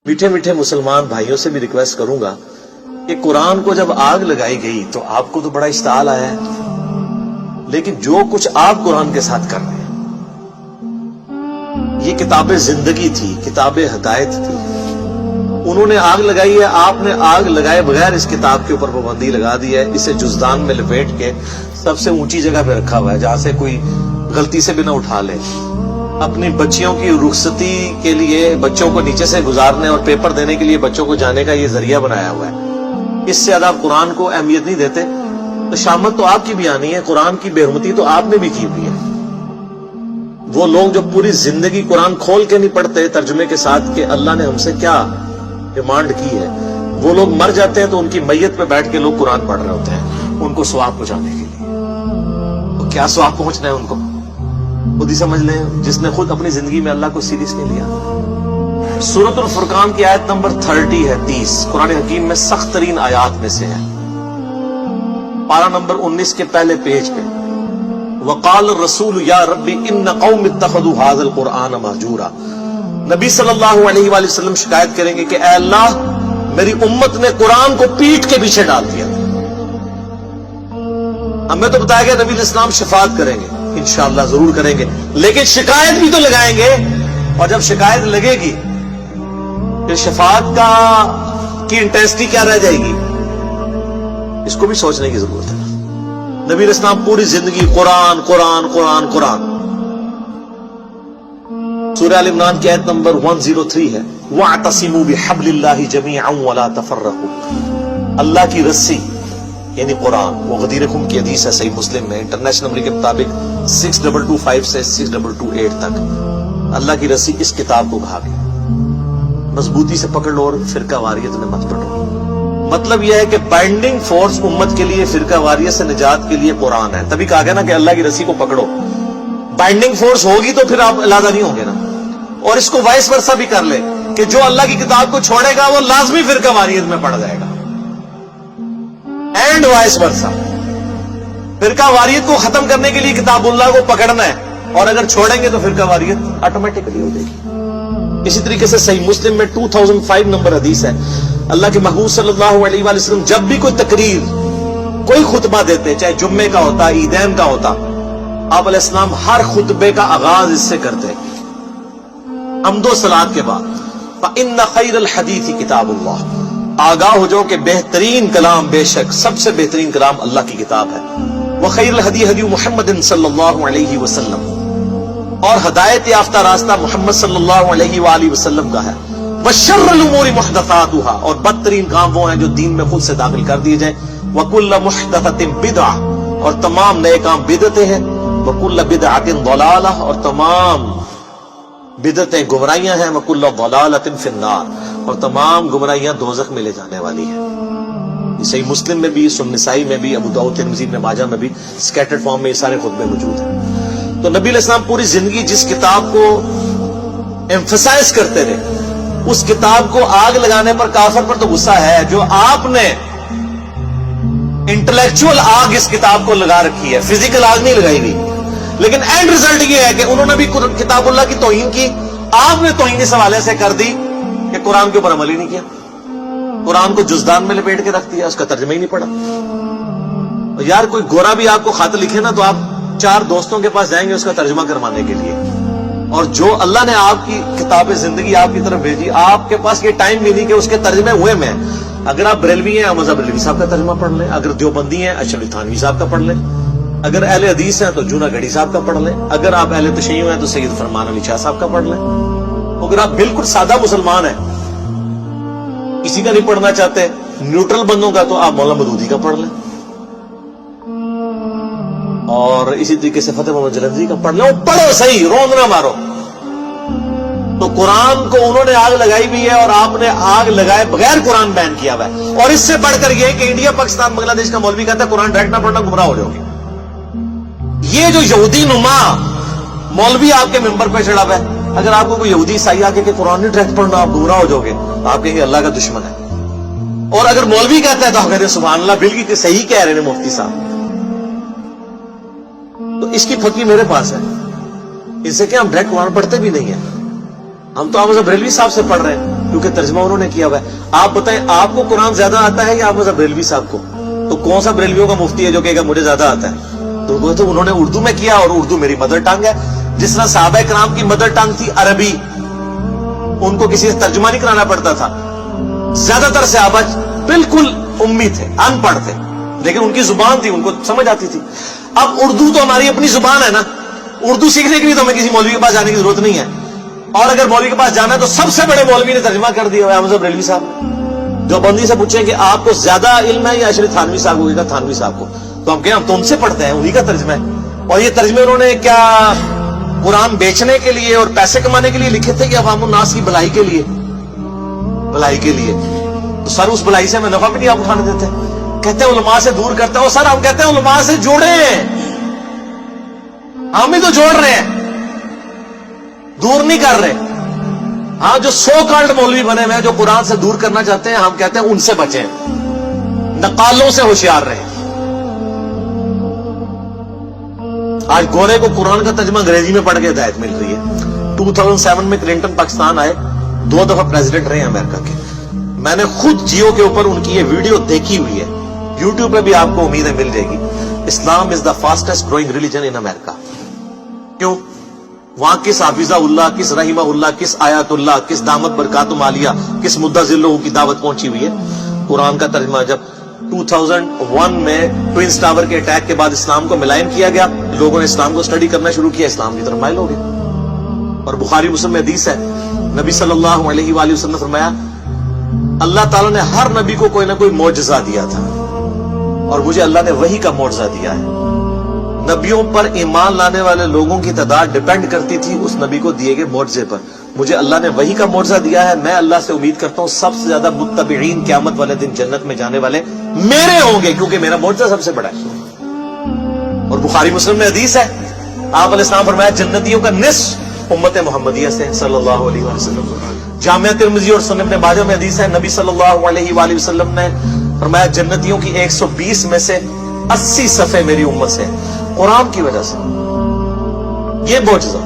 میٹھے میٹھے مسلمان بھائیوں سے بھی ریکویسٹ کروں گا کہ قرآن کو جب آگ لگائی گئی تو آپ کو تو بڑا اشتعال آیا ہے، لیکن جو کچھ آپ قرآن کے ساتھ کر رہے ہیں، یہ کتاب زندگی تھی، کتاب ہدایت تھی، انہوں نے آگ لگائی ہے، آپ نے آگ لگائے بغیر اس کتاب کے اوپر پابندی لگا دی ہے، اسے جزدان میں لپیٹ کے سب سے اونچی جگہ پہ رکھا ہوا ہے جہاں سے کوئی غلطی سے بھی نہ اٹھا لے۔ اپنی بچیوں کی رخصتی کے لیے بچوں کو نیچے سے گزارنے اور پیپر دینے کے لیے بچوں کو جانے کا یہ ذریعہ بنایا ہوا ہے، اس سے زیادہ آپ قرآن کو اہمیت نہیں دیتے تو شامت تو آپ کی بھی آنی ہے، قرآن کی بے حرمتی تو آپ نے بھی کی ہوئی ہے۔ وہ لوگ جو پوری زندگی قرآن کھول کے نہیں پڑھتے ترجمے کے ساتھ کہ اللہ نے ہم سے کیا ڈیمانڈ کی ہے، وہ لوگ مر جاتے ہیں تو ان کی میت پہ بیٹھ کے لوگ قرآن پڑھ رہے ہوتے ہیں ان کو ثواب پہنچانے کے لیے۔ تو کیا ثواب پہنچنا ہے ان کو خود ہی سمجھ لیں، جس نے خود اپنی زندگی میں اللہ کو سیریس نہیں لیا۔ سورۃ الفرقان کی آیت نمبر 30 ہے، 30 قرآن حکیم میں سخت ترین آیات میں سے ہے، پارہ نمبر 19 کے پہلے پیج پہ۔ وقال الرسول یا ربی ان قوم اتخذوا هذا القرآن مہجورا۔ نبی صلی اللہ علیہ وآلہ وسلم شکایت کریں گے کہ اے اللہ، میری امت نے قرآن کو پیٹ کے پیچھے ڈال دیا۔ ہمیں تو بتایا گیا نبی الاسلام شفاعت کریں گے، انشاءاللہ ضرور کریں گے، لیکن شکایت بھی تو لگائیں گے، اور جب شکایت لگے گی پھر شفاعت کی انٹینسٹی کیا رہ جائے گی، اس کو بھی سوچنے کی ضرورت ہے۔ نبی الاسلام پوری زندگی قرآن قرآن قرآن قرآن۔ سورہ ال عمران کی آیت نمبر 103 ہے، وَاعْتَصِمُوا بِحَبْلِ اللَّهِ جَمِيعًا وَلَا تَفَرَّقُوا۔ اللہ کی رسی یعنی قرآن، وہ غدیر خم کی حدیث ہے، صحیح مسلم میں انٹرنیشنل نمبر کے مطابق 6225 سے 6228 تک۔ اللہ کی رسی اس کتاب کو کہا گیا، مضبوطی سے پکڑ لو اور فرقہ واریت میں مت پڑو۔ مطلب یہ ہے کہ بائنڈنگ فورس امت کے لیے، فرقہ واریت سے نجات کے لیے قرآن ہے۔ تبھی کہا گیا نا کہ اللہ کی رسی کو پکڑو، بائنڈنگ فورس ہوگی تو پھر آپ علیحدہ نہیں ہوں گے نا۔ اور اس کو وائس ورثہ بھی کر لے کہ جو اللہ کی کتاب کو چھوڑے گا وہ لازمی فرقہ واریت میں پڑ جائے گا، اینڈ وائس ورثہ۔ فرقہ واریت کو ختم کرنے کے لیے کتاب اللہ کو پکڑنا ہے، اور اگر چھوڑیں گے تو فرقہ واریت آٹومیٹکلی ہو جائے گی۔ اسی طریقے سے صحیح مسلم میں 2005 نمبر حدیث ہے، اللہ کے محبوب صلی اللہ علیہ وآلہ وسلم جب بھی کوئی تقریر، کوئی خطبہ دیتے، چاہے جمعے کا ہوتا، عیدین کا ہوتا، آپ علیہ السلام ہر خطبے کا آغاز اس سے کرتے حمد و صلات کے بعد، فَإِنَّ خَيْرَ الْحَدِيثِ کتاب اللہ۔ آگاہ ہو جاؤ کہ بہترین کلام، بے شک سب سے بہترین کلام اللہ کی کتاب ہے، وَخَيْرُ الْهَدِي هَدِيُّ مُحَمَّدٍ صلی اللہ علیہ وسلم، اور ہدایت یافتہ راستہ محمد صلی اللہ علیہ وآلہ وسلم کا ہے، وَشَرُّ الْأُمُورِ مُحْدَثَاتُهَا، اور بدترین کام وہ ہیں جو دین میں خود سے داخل کر دیے جائیں، وَكُلَّ مُحْدَثَةٍ بِدْعَةٍ، اور تمام نئے کام بدعتیں ہیں، وَكُلَّ بِدْعَةٍ ضَلَالَةٍ، اور تمام بدعتیں گمراہیاں ہیں، وَكُلَّ ضَلَالَةٍ فِي النَّارِ، اور تمام گمراہیاں دوزخ میں لے جانے والی ہیں۔ صحیح مسلم میں بھی، سنن نسائی میں بھی، ابو داؤد ترمذی ابن ماجہ میں بھی سکیٹرڈ فارم میں یہ سارے خطبے موجود ہیں۔ تو نبی علیہ السلام پوری زندگی جس کتاب کو ایمفسائز کرتے رہے، اس کتاب کو آگ لگانے پر کافر پر تو غصہ ہے، جو آپ نے انٹلیکچوئل آگ اس کتاب کو لگا رکھی ہے، فزیکل آگ نہیں لگائی گئی، لیکن اینڈ ریزلٹ یہ ہے کہ انہوں نے بھی کتاب اللہ کی توہین کی، آپ نے توہین اس حوالے سے کر دی کہ قرآن کے اوپر عمل ہی نہیں کیا، قرآن کو جزدان میں لپیٹ کے رکھ دیا، اس کا ترجمہ ہی نہیں پڑھا۔ یار کوئی گورا بھی آپ کو خط لکھے نا تو آپ 4 دوستوں کے پاس جائیں گے اس کا ترجمہ کروانے کے لیے، اور جو اللہ نے آپ کی کتاب زندگی آپ کی طرف بھیجی، آپ کے پاس یہ ٹائم بھی نہیں کہ اس کے ترجمے ہوئے میں۔ اگر آپ بریلوی ہیں، مذہب بریلوی صاحب کا ترجمہ پڑھ لیں، اگر دیوبندی ہیں، اشرف تھانوی صاحب کا پڑھ لیں، اگر اہل حدیث ہیں تو جونا گڑھی صاحب کا پڑھ لیں، اگر آپ اہل تشیع ہیں تو سید فرمان علی شاہ صاحب کا پڑھ لیں، اگر آپ بالکل سادہ مسلمان ہیں، کسی کا نہیں پڑھنا چاہتے، نیوٹرل بندوں کا، تو آپ مولانا مودودی کا پڑھ لیں، اور اسی طریقے سے فتح محمد جلندری کا پڑھ لیں، پڑھو صحیح، روند نہ مارو۔ تو قرآن کو انہوں نے آگ لگائی بھی ہے، اور آپ نے آگ لگائے بغیر قرآن بین کیا ہوا ہے، اور اس سے بڑھ کر یہ کہ انڈیا پاکستان بنگلہ دیش کا مولوی کہتا ہے قرآن ڈائریکٹ نہ پڑھنا گمراہ ہو جاؤ گے۔ یہ جو یہودی نما مولوی آپ کے ممبر پہ چڑھا ہوا ہے، اگر آپ کو کوئی یہودی عیسائی آگے کہ قرآن نہیں ڈائریکٹ پڑھنا آپ گمراہ ہو جاؤ گے، آپ کہیں گے اللہ کا دشمن ہے، اور اگر مولوی کہتا ہے تو آپ کہتے ہیں سبحان اللہ، بالکل صحیح کہہ رہے ہیں مفتی صاحب۔ تو اس کی پھکی میرے پاس ہے، اس سے کہ ہم ڈائریکٹ قرآن پڑھتے بھی نہیں ہیں، ہم تو آپ بریلوی صاحب سے پڑھ رہے ہیں، کیونکہ ترجمہ انہوں نے کیا ہوا ہے. آپ بتائیں آپ کو قرآن زیادہ آتا ہے یا آپ مذہب بریلوی صاحب کو؟ تو کون سا بریلویوں کا مفتی ہے جو کہے گا مجھے زیادہ آتا ہے؟ تو وہ تو انہوں نے اردو میں کیا، اور اردو میری مدر ٹنگ ہے. جس طرح صحابہ کرام کی مدر ٹنگ تھی عربی، ان کو کسی سے ترجمہ نہیں کرانا پڑتا تھا. زیادہ تر صحابہ بالکل امی تھے، ان پڑھ تھے، لیکن ان کی زبان تھی، ان کو سمجھ آتی تھی. اب اردو تو ہماری اپنی زبان ہے نا، اردو سیکھنے کے لیے تو ہمیں کسی مولوی کے پاس جانے کی ضرورت نہیں ہے. اور اگر مولوی کے پاس جانا ہے تو سب سے بڑے مولوی نے ترجمہ کر دیا ہے احمد بریلوی صاحب. جو بندی سے پوچھیں کہ آپ کو زیادہ علم ہے یا اشرف تھانوی صاحب کو، کہا تھانوی صاحب کو. تو ہم کہیں ہم تو ان سے پڑھتے ہیں، انہی کا ترجمہ ہے. اور یہ ترجمے انہوں نے کیا قرآن بیچنے کے لیے اور پیسے کمانے کے لیے لکھے تھے کہ عوام الناس کی بھلائی کے لیے؟ بھلائی کے لیے. تو سر اس بھلائی سے ہمیں نفع بھی نہیں آپ اٹھانے دیتے. کہتے ہیں علماء سے دور کرتے ہیں. اور سر ہم کہتے ہیں علماء سے جوڑے ہیں، ہم ہی تو جوڑ رہے ہیں، دور نہیں کر رہے. ہاں جو سو کالڈ مولوی بنے ہوئے ہیں جو قرآن سے دور کرنا چاہتے ہیں، ہم کہتے ہیں ان سے بچیں، نقالوں سے ہوشیار رہیں. آج گورے کو قرآن کا ترجمہ انگریزی میں پڑھ کے ہدایت مل رہی ہے. 2007 میں کلنٹن پاکستان آئے، 2 دفعہ پریزیڈنٹ رہے امریکہ کے. میں نے خود جیو کے اوپر ان کی یہ ویڈیو دیکھی ہوئی ہے، یوٹیوب پہ بھی آپ کو امید ہے مل جائے گی. اسلام از دا فاسٹسٹ گروئنگ ریلیجن ان امریکہ. کیوں؟ وہاں کس حافظہ اللہ، کس رحمہ اللہ، کس آیات اللہ، کس دامت برکاتم عالیہ، کس مدہ ذلہ کی دعوت پہنچی ہوئی ہے. قرآن کا ترجمہ جب 2001 میں ٹوئنز ٹاور کے اٹیک کے بعد اسلام کو ملائن کیا گیا، لوگوں نے اسلام کو سٹڈی کرنا شروع کیا، اسلام کی طرف مائل ہو گئے. اور بخاری مسلم میں حدیث ہے، نبی صلی اللہ علیہ وآلہ وسلم نے فرمایا اللہ تعالیٰ نے ہر نبی کو کوئی نہ کوئی معجزہ دیا تھا، اور مجھے اللہ نے وحی کا معجزہ دیا ہے. نبیوں پر ایمان لانے والے لوگوں کی تعداد ڈیپینڈ کرتی تھی اس نبی کو دیے گئے معجزے پر. مجھے اللہ نے وحی کا معجزہ دیا ہے. میں اللہ سے امید کرتا ہوں سب سے زیادہ متبعین قیامت والے دن جنت میں جانے والے میرے ہوں گے، کیونکہ میرا معجزہ سب سے بڑا ہے. اور بخاری مسلم میں حدیث ہے، آپ علیہ السلام فرمایا جنتیوں کا نصف امت محمدیہ سے صلی اللہ علیہ وسلم. جامعہ ترمذی اور سنن ابن ماجہ میں حدیث ہے، نبی صلی اللہ علیہ وآلہ وسلم نے فرمایا جنتیوں کی 120 میں سے 80 صفحے میری امت سے، قرآن کی وجہ سے. یہ معجزہ